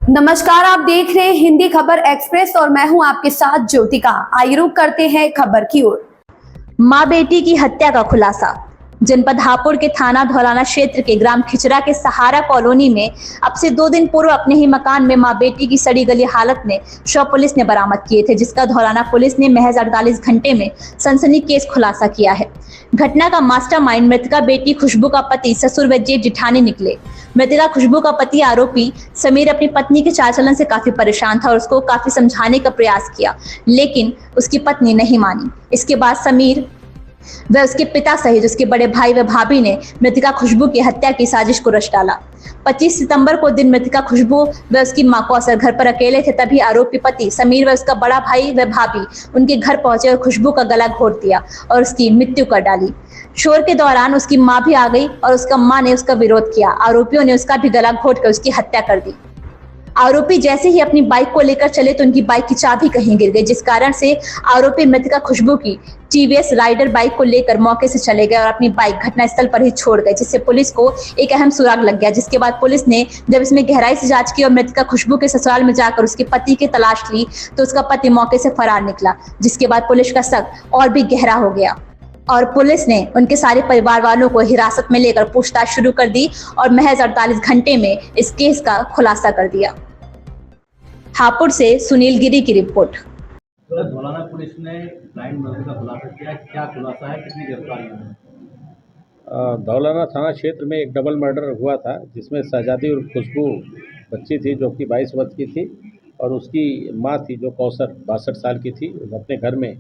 नमस्कार, आप देख रहे हैं हिंदी खबर एक्सप्रेस और मैं हूं आपके साथ ज्योतिका। आइए रुक करते हैं खबर की ओर। मां बेटी की हत्या का खुलासा। जनपद हापुड़ के थाना धौलाना क्षेत्र के ग्राम खिचरा के सहारा कॉलोनी में अब से 2 दिन पूर्व अपने ही मकान में मां बेटी की सड़ी गली हालत में शव पुलिस ने बरामद किए थे, जिसका धौलाना पुलिस ने महज 48 घंटे में सनसनीखेज खुलासा किया है। घटना का मास्टरमाइंड मृतका बेटी खुशबू का पति ससुर व जेठ जिठानी निकले। मृतका खुशबू का पति आरोपी समीर अपनी पत्नी के चाल चलन से काफी परेशान था और उसको काफी समझाने का प्रयास किया, लेकिन उसकी पत्नी नहीं मानी। इसके बाद समीर व उसके पिता सहित उसके बड़े भाई व भाभी ने मृतका खुशबू की हत्या की साजिश को रच डाला। 25 सितंबर को दिन मृतका खुशबू व उसकी मां कौसर घर पर अकेले थे, तभी आरोपी पति समीर व उसका बड़ा भाई व भाभी उनके घर पहुंचे और खुशबू का गला घोट दिया और उसकी मृत्यु कर डाली। शोर के दौरान उसकी मां भी आ गई और उसका मां ने उसका विरोध किया। आरोपियों ने उसका भी गला घोट कर उसकी हत्या कर दी। आरोपी जैसे ही अपनी बाइक को लेकर चले तो उनकी बाइक की चाबी कहीं गिर गई, जिस कारण से आरोपी मृतका खुशबू की टीवीएस राइडर बाइक को लेकर मौके से चले गए और अपनी बाइक घटनास्थल पर ही छोड़ गए, जिससे पुलिस को एक अहम सुराग लग गया। जिसके बाद पुलिस ने जब इसमें गहराई से जांच की और मृतका खुशबू के ससुराल में जाकर उसके पति की तलाश ली तो उसका पति मौके से फरार निकला, जिसके बाद पुलिस का शक और भी गहरा हो गया और पुलिस ने उनके सारे परिवार वालों को हिरासत में लेकर पूछताछ शुरू कर दी और महज 48 घंटे में इस केस का खुलासा कर दिया। हापुड़ से सुनील गिरी की रिपोर्ट। धौलाना पुलिस ने ब्लाइंड मर्डर का खुलासा किया। क्या खुलासा है, कितनी गिरफ्तारी हुई? धौलाना थाना क्षेत्र में एक डबल मर्डर हुआ था, जिसमें शहजादी और खुशबू बच्ची थी जो कि 22 वर्ष की थी और उसकी मां थी जो कौसर 62 साल की थी। अपने घर में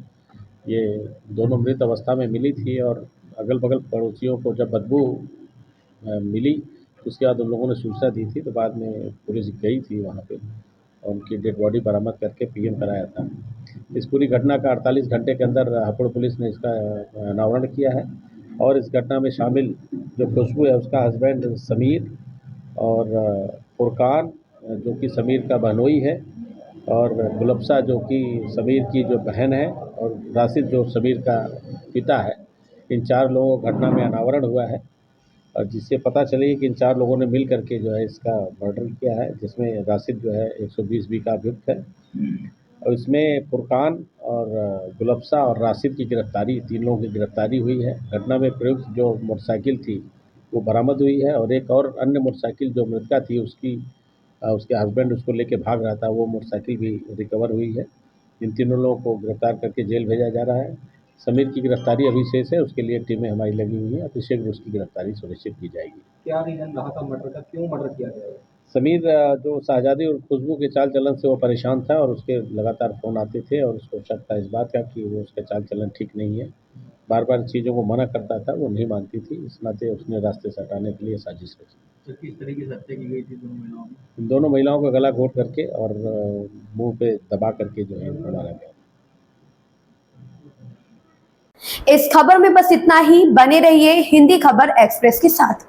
ये दोनों मृत अवस्था में मिली थी और अगल बगल पड़ोसियों को जब बदबू मिली तो उसके बाद उन लोगों ने सूचना दी थी, तो बाद में पुलिस गई थी वहाँ पे और उनकी डेड बॉडी बरामद करके पीएम कराया था। इस पूरी घटना का 48 घंटे के अंदर हापुड़ पुलिस ने इसका अनावरण किया है और इस घटना में शामिल जो खुशबू है उसका हस्बैंड समीर और फुरकान जो कि समीर का बहनोई है और गुलबसा जो कि समीर की जो बहन है और राशिद जो समीर का पिता है, इन 4 लोगों को घटना में अनावरण हुआ है और जिससे पता चली कि इन 4 लोगों ने मिल करके जो है इसका मर्डर किया है, जिसमें राशिद जो है 120 बी का अभियुक्त है और इसमें फुरकान और गुलबसा और राशिद की गिरफ्तारी, 3 लोगों की गिरफ्तारी हुई है। घटना में प्रयुक्त जो मोटरसाइकिल थी वो बरामद हुई है और एक और अन्य मोटरसाइकिल जो मृतका थी उसके हस्बैंड उसको लेके भाग रहा था, वो मोटरसाइकिल भी रिकवर हुई है। इन तीनों लोगों को गिरफ्तार करके जेल भेजा जा रहा है। समीर की गिरफ्तारी अभी शेष है, उसके लिए टीमें हमारी लगी हुई हैं, शीघ्र उसकी गिरफ्तारी सुनिश्चित की जाएगी। क्या रीजन रहा था मर्डर का, क्यों मर्डर किया गया है? समीर जो शहजादी और खुशबू के चाल चलन से वो परेशान था और उसके लगातार फ़ोन आते थे और उसको शक था इस बात का कि वो उसका चाल चलन ठीक नहीं है, बार बार चीज़ों को मना करता था, वो नहीं मानती थी, इस नाते उसने रास्ते से हटाने के लिए साजिश रची। तो किस तरीके से हत्या की गई थी दोनों महिलाओं की? इन दोनों महिलाओं का गला घोट करके और मुंह पे दबा करके जो है उनको मारा गया। इस खबर में बस इतना ही। बने रहिए हिंदी खबर एक्सप्रेस के साथ।